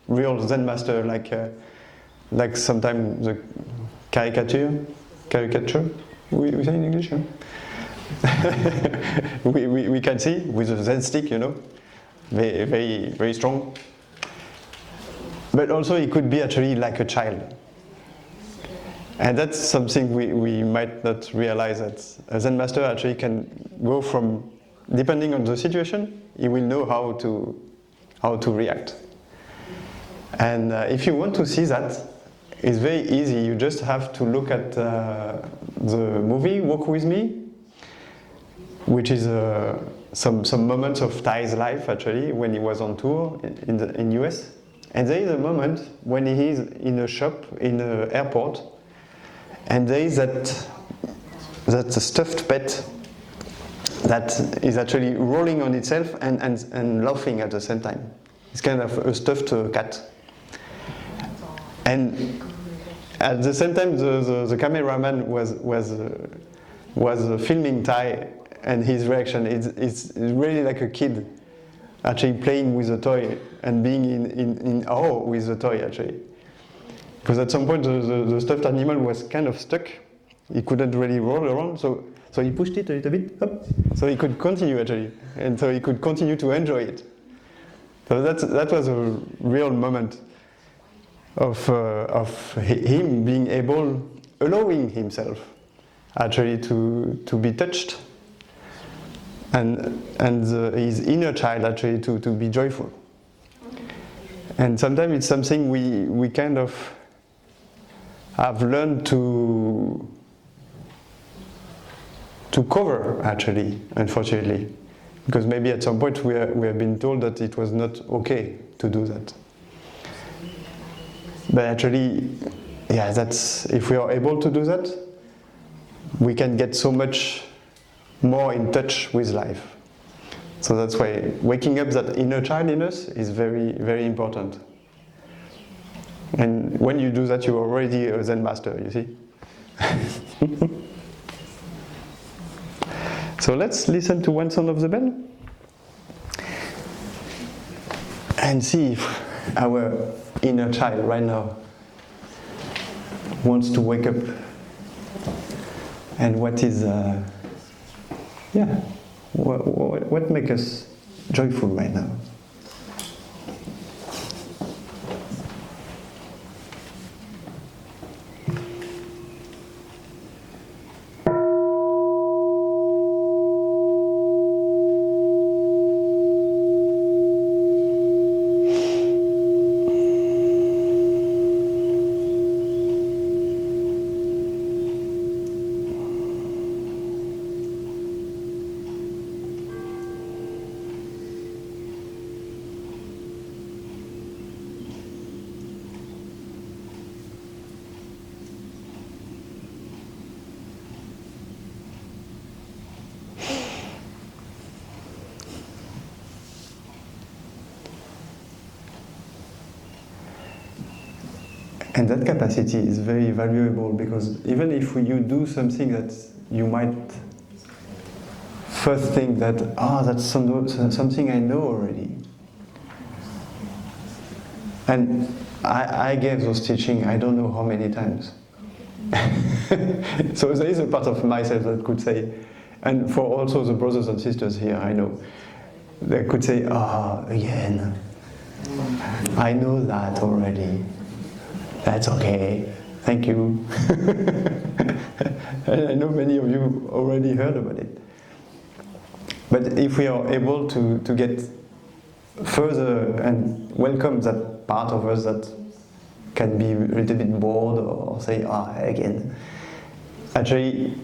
real Zen master, like sometimes the caricature, we say in English, huh? we can see with a Zen stick, you know, very, very, very strong. But also it could be actually like a child. And that's something we might not realize, that a Zen master actually can go from, depending on the situation, he will know how to react. And if you want to see that, it's very easy. You just have to look at the movie Walk With Me, which is some moments of Thai's life actually when he was on tour in US. And there is a moment when he is in a shop in an airport, and there is that stuffed pet that is actually rolling on itself and laughing at the same time. It's kind of a stuffed cat. And at the same time, the cameraman was filming Thai, and his reaction is really like a kid actually playing with a toy and being in awe with the toy actually. Because at some point the stuffed animal was kind of stuck. He couldn't really roll around, so he pushed it a little bit up, so he could continue actually, and so he could continue to enjoy it. So that was a real moment of him being allowing himself actually to be touched, and his inner child actually to be joyful. And sometimes it's something we kind of have learned to cover actually, unfortunately, because maybe at some point we have been told that it was not okay to do that. But actually, yeah, that's, if we are able to do that, we can get so much more in touch with life. So that's why waking up that inner child in us is very, very important. And when you do that, you're already a Zen master, you see. So let's listen to one sound of the bell and see if our inner child right now wants to wake up, and what is what makes us joyful right now. And that capacity is very valuable, because even if you do something that you might first think that, that's something I know already. And I gave those teachings I don't know how many times. So there is a part of myself that could say, and for also the brothers and sisters here, I know, they could say, again, I know that already. That's okay, thank you. And I know many of you already heard about it. But if we are able to get further and welcome that part of us that can be a little bit bored or say, again, actually,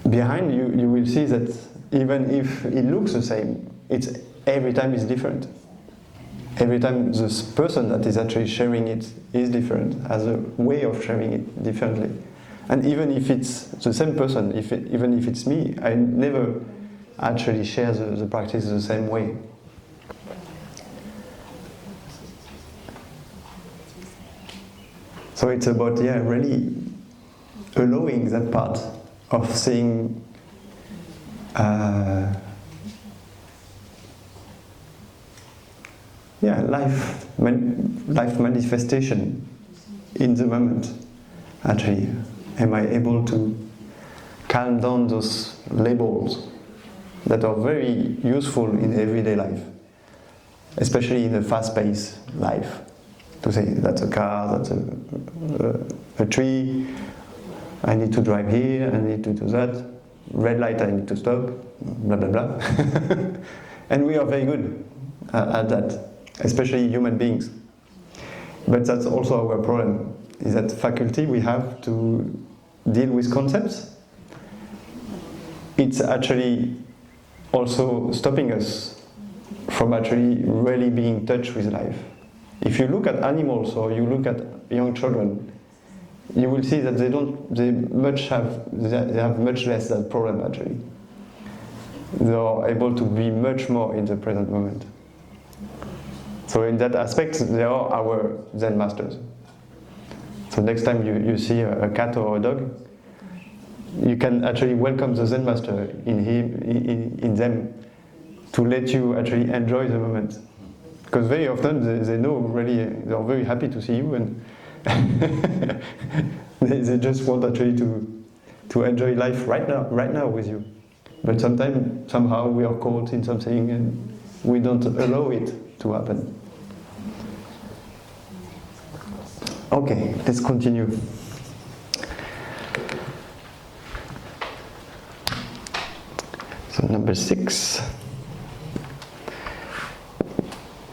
behind you will see that even if it looks the same, every time it's different. Every time this person that is actually sharing it is different, has a way of sharing it differently. And even if it's the same person, even if it's me, I never actually share the practice the same way. So it's about, really allowing that part of seeing life manifestation in the moment. Actually, am I able to calm down those labels that are very useful in everyday life, especially in a fast-paced life? To say that's a car, that's a tree, I need to drive here, I need to do that, red light, I need to stop, blah blah blah. And we are very good at that, especially human beings. But that's also our problem, is that faculty we have to deal with concepts. It's actually also stopping us from actually really being in touch with life. If you look at animals or you look at young children, you will see that they have much less that problem actually. They are able to be much more in the present moment. So in that aspect, they are our Zen masters. So next time you see a cat or a dog, you can actually welcome the Zen master in them to let you actually enjoy the moment. Because very often they know really, they are very happy to see you, and they just want actually to enjoy life right now with you. But sometimes, somehow we are caught in something and we don't allow it to happen. Okay, let's continue. So number 6.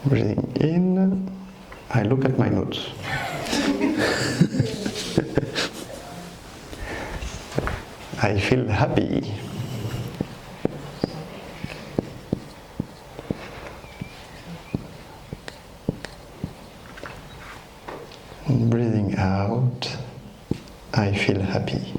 Breathing in. I look at my notes. I feel happy. Breathing out. I feel happy.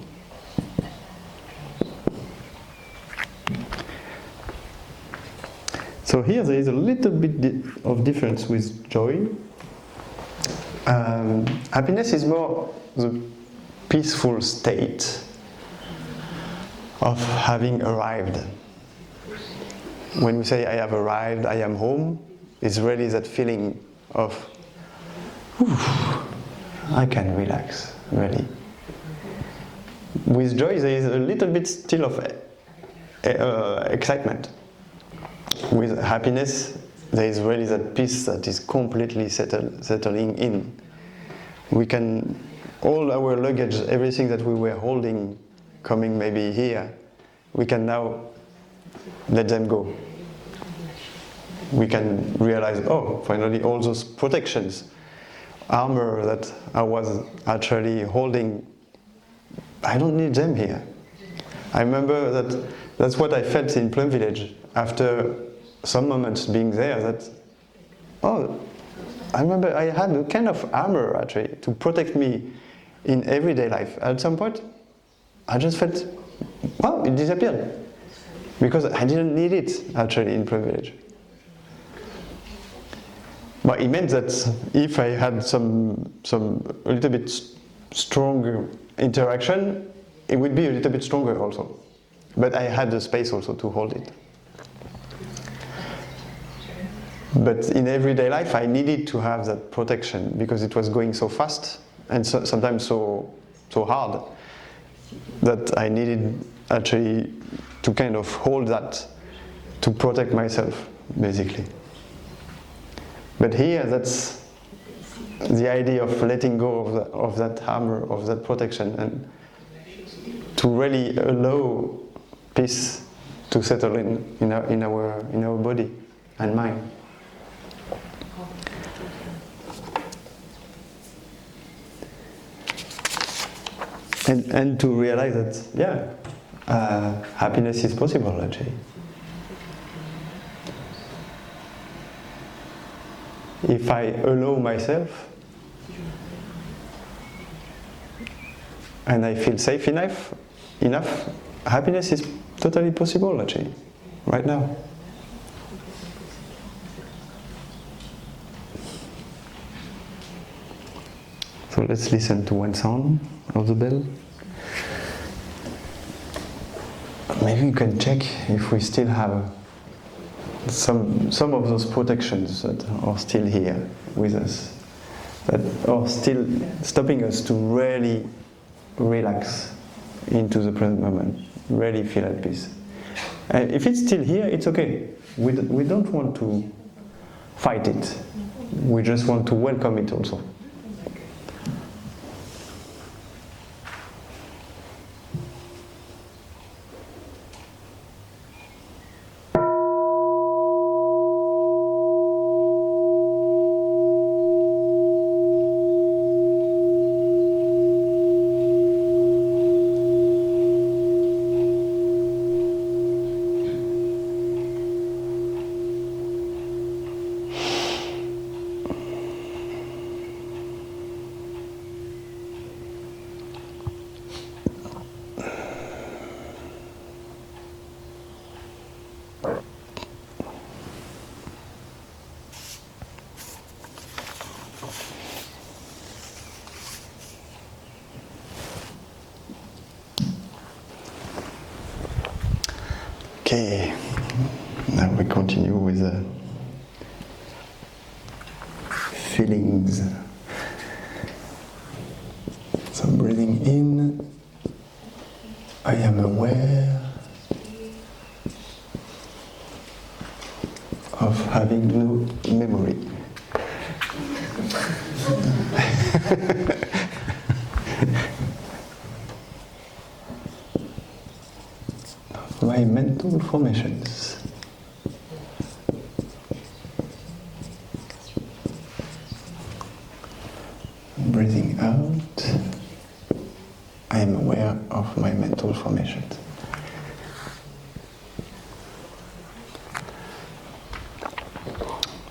So here there is a little bit of difference with joy. Happiness is more the peaceful state of having arrived. When we say I have arrived, I am home, it's really that feeling of, I can relax, really. With joy there is a little bit still of excitement. With happiness, there is really that peace that is completely settling in. We can, all our luggage, everything that we were holding, coming maybe here, we can now let them go. We can realize, oh, finally all those protections, armor that I was actually holding, I don't need them here. I remember that's what I felt in Plum Village after some moments being there, that, oh, I remember I had a kind of armor actually to protect me in everyday life. At some point, I just felt, wow, it disappeared. Because I didn't need it actually in Plum Village. But it meant that if I had some a little bit stronger interaction, it would be a little bit stronger also. But I had the space also to hold it. But in everyday life, I needed to have that protection because it was going so fast and sometimes so hard that I needed actually to kind of hold that to protect myself, basically. But here, that's the idea of letting go of that armor, of that protection, and to really allow peace to settle in our body and mind. And to realize that, happiness is possible actually. If I allow myself and I feel safe enough, happiness is totally possible actually, right now. So let's listen to one sound of the bell. Maybe we can check if we still have some of those protections that are still here with us, that are still stopping us to really relax into the present moment, really feel at peace. And if it's still here, it's okay. We don't want to fight it. We just want to welcome it also. Okay, now we continue with the feelings. So breathing in, I am aware of having no memory. My mental formations. Breathing out, I am aware of my mental formations.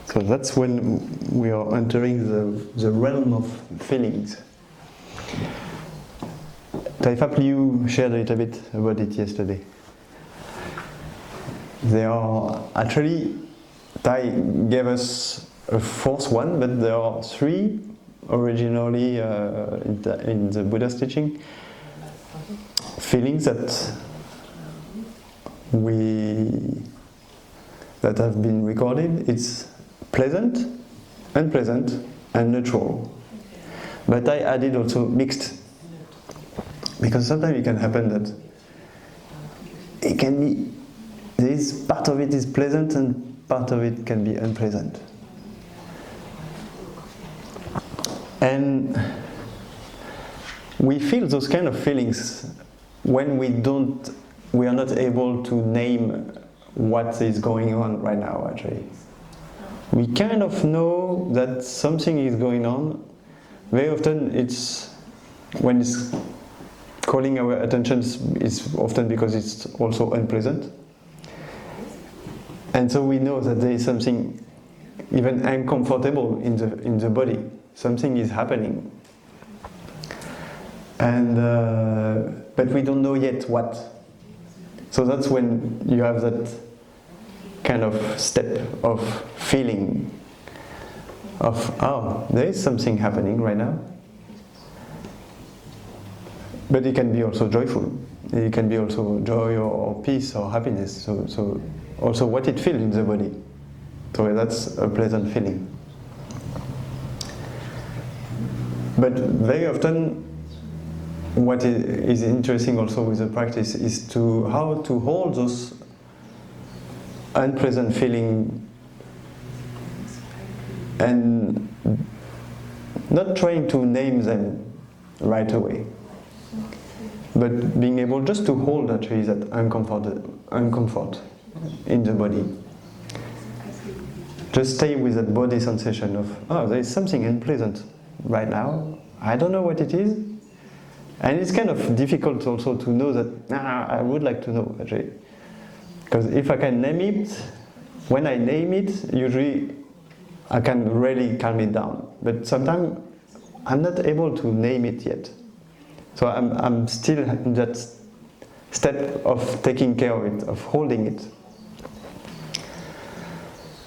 So that's when we are entering the realm of feelings. Phap Ly shared a little bit about it yesterday. There are actually, Tai gave us a fourth one, but there are three originally in the Buddha's teaching. Feelings that have been recorded. It's pleasant, unpleasant, and neutral. But I added also mixed, because sometimes it can happen that it can be. This part of it is pleasant and part of it can be unpleasant. And we feel those kind of feelings when we are not able to name what is going on right now, actually. We kind of know that something is going on. Very often it's, when it's calling our attention, is often because it's also unpleasant. And so we know that there is something even uncomfortable in the body. Something is happening. And but we don't know yet what. So that's when you have that kind of step of feeling of, oh, there is something happening right now. But it can be also joyful. It can be also joy or peace or happiness. So also what it feels in the body. So that's a pleasant feeling. But very often, what is interesting also with the practice is how to hold those unpleasant feelings and not trying to name them right away, but being able just to hold actually that uncomfort in the body. Just stay with that body sensation of, oh, there is something unpleasant right now. I don't know what it is. And it's kind of difficult also to know that, I would like to know actually. Because if I can name it, when I name it, usually I can really calm it down. But sometimes I'm not able to name it yet. So I'm still in that step of taking care of it, of holding it.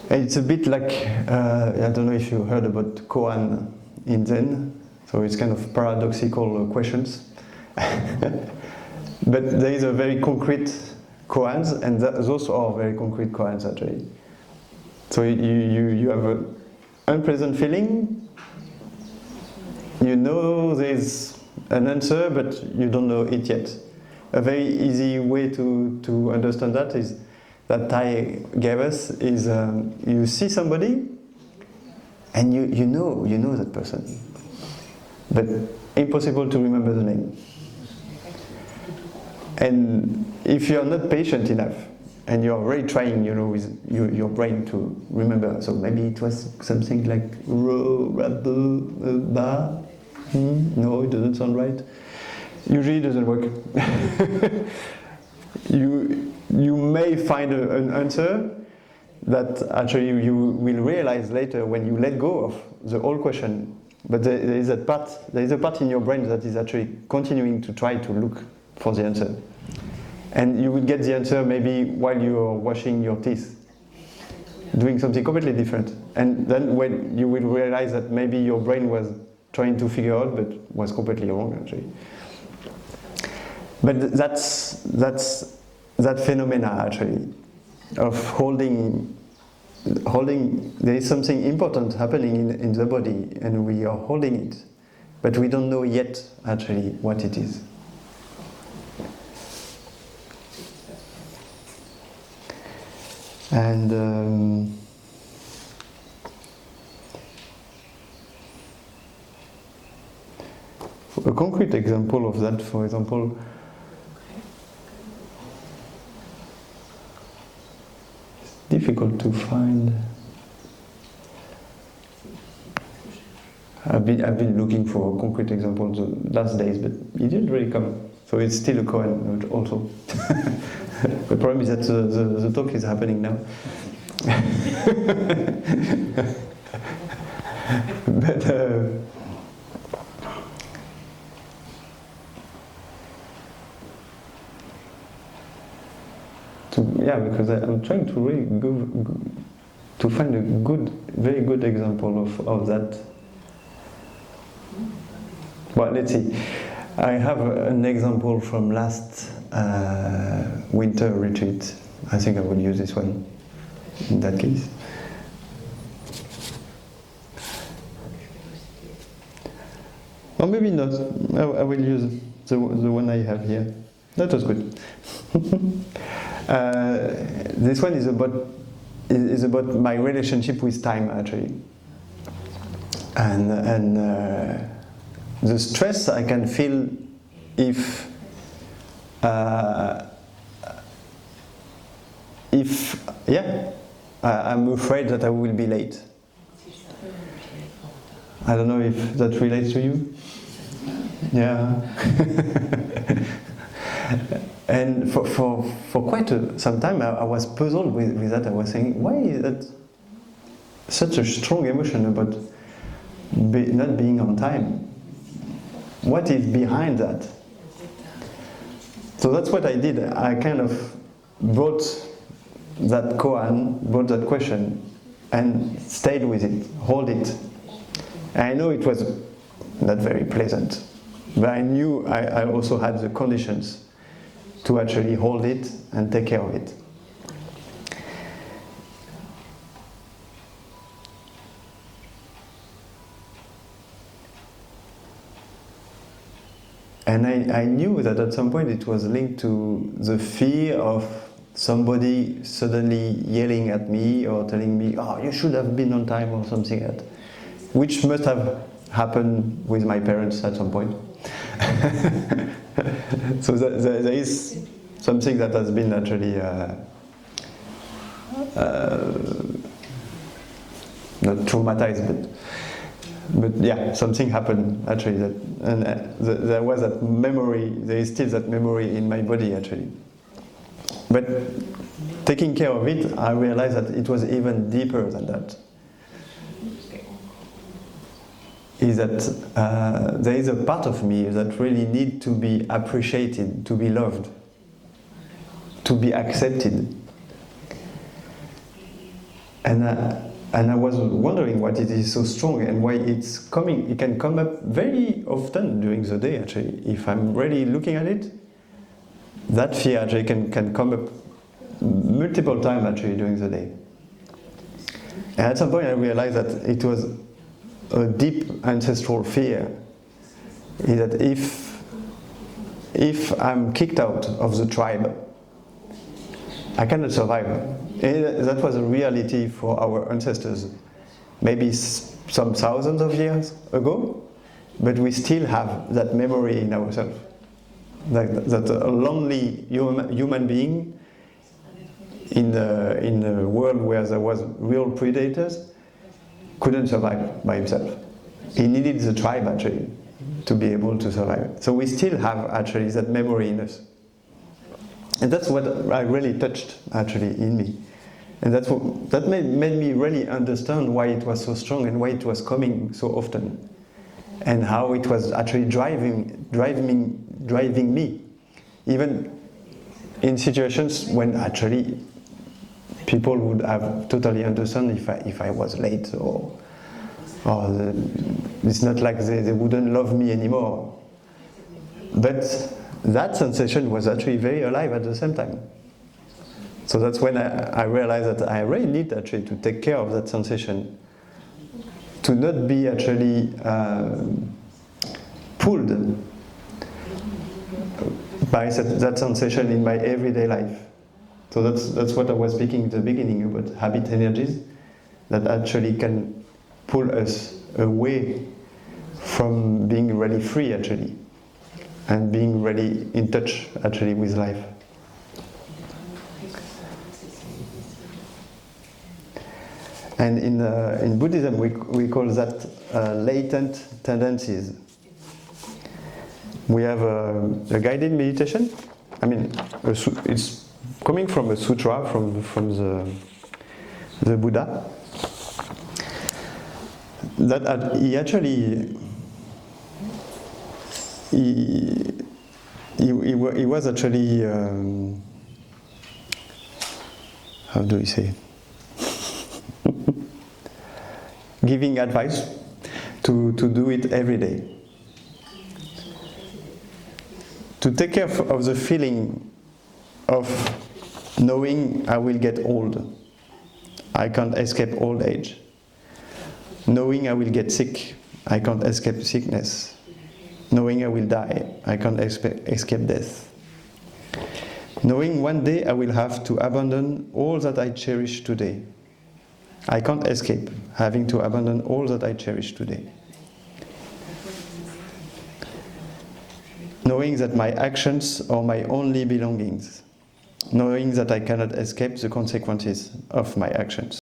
And it's a bit like, I don't know if you heard about koan in Zen. So it's kind of paradoxical questions. But there is a very concrete koans, and those are very concrete koans actually. So you have an unpleasant feeling, you know there's an answer, but you don't know it yet. A very easy way to understand that is that Thai gave us is you see somebody and you know that person, but impossible to remember the name. And if you're not patient enough and you're really trying, with your brain to remember, so maybe it was something like ro, rabu, ba. No, it doesn't sound right. Usually it doesn't work. You may find an answer that actually you will realize later when you let go of the whole question. But there is a part in your brain that is actually continuing to try to look for the answer. And you will get the answer maybe while you're washing your teeth, doing something completely different. And then when you will realize that maybe your brain was trying to figure out, but was completely wrong actually. But that's that phenomena actually of holding. There is something important happening in the body, and we are holding it, but we don't know yet actually what it is. And a concrete example of that, for example, it's difficult to find. I've been looking for a concrete example the last days, but it didn't really come. So it's still a koan also. The problem is that the talk is happening now. But because I'm trying to really go to find a very good example of that. Well, let's see. I have an example from last winter retreat. I think I will use this one in that case. Or maybe not. I will use the one I have here. That was good. This one is about my relationship with time actually, and the stress I can feel if I'm afraid that I will be late. I don't know if that relates to you. Yeah. And for quite some time I was puzzled with that. I was saying, why is that such a strong emotion about not being on time? What is behind that? So that's what I did. I kind of brought that koan, brought that question, and stayed with it, hold it. And I know it was not very pleasant, but I knew I also had the conditions to actually hold it and take care of it. And I knew that at some point it was linked to the fear of somebody suddenly yelling at me or telling me, oh, you should have been on time or something like that, which must have happened with my parents at some point. So there is something that has been actually not traumatized, but yeah, something happened actually that, and there was that memory. There is still that memory in my body actually. But taking care of it, I realized that it was even deeper than that. Is that there is a part of me that really need to be appreciated, to be loved, to be accepted. And I was wondering why it is so strong and why it's coming. It can come up very often during the day actually. If I'm really looking at it, that fear actually can come up multiple times actually during the day. And at some point I realized that it was a deep ancestral fear, is that if I'm kicked out of the tribe, I cannot survive. And that was a reality for our ancestors, maybe some thousands of years ago, but we still have that memory in ourselves. That a lonely human being in a world where there was real predators couldn't survive by himself. He needed the tribe actually to be able to survive. So we still have actually that memory in us. And that's what I really touched actually in me. And that made me really understand why it was so strong and why it was coming so often. And how it was actually driving me. Even in situations when actually people would have totally understood if I was late or it's not like they wouldn't love me anymore. But that sensation was actually very alive at the same time. So that's when I realized that I really need actually to take care of that sensation, to not be actually pulled by that sensation in my everyday life. So that's what I was speaking at the beginning about, habit energies that actually can pull us away from being really free actually, and being really in touch actually with life. And in Buddhism we call that latent tendencies. We have a guided meditation. I mean, it's coming from a sutra from the Buddha. That he actually he was actually how do we say giving advice to do it every day, to take care of the feeling of knowing I will get old, I can't escape old age, knowing I will get sick, I can't escape sickness, knowing I will die, I can't escape death, knowing one day I will have to abandon all that I cherish today, I can't escape having to abandon all that I cherish today, knowing that my actions are my only belongings, knowing that I cannot escape the consequences of my actions.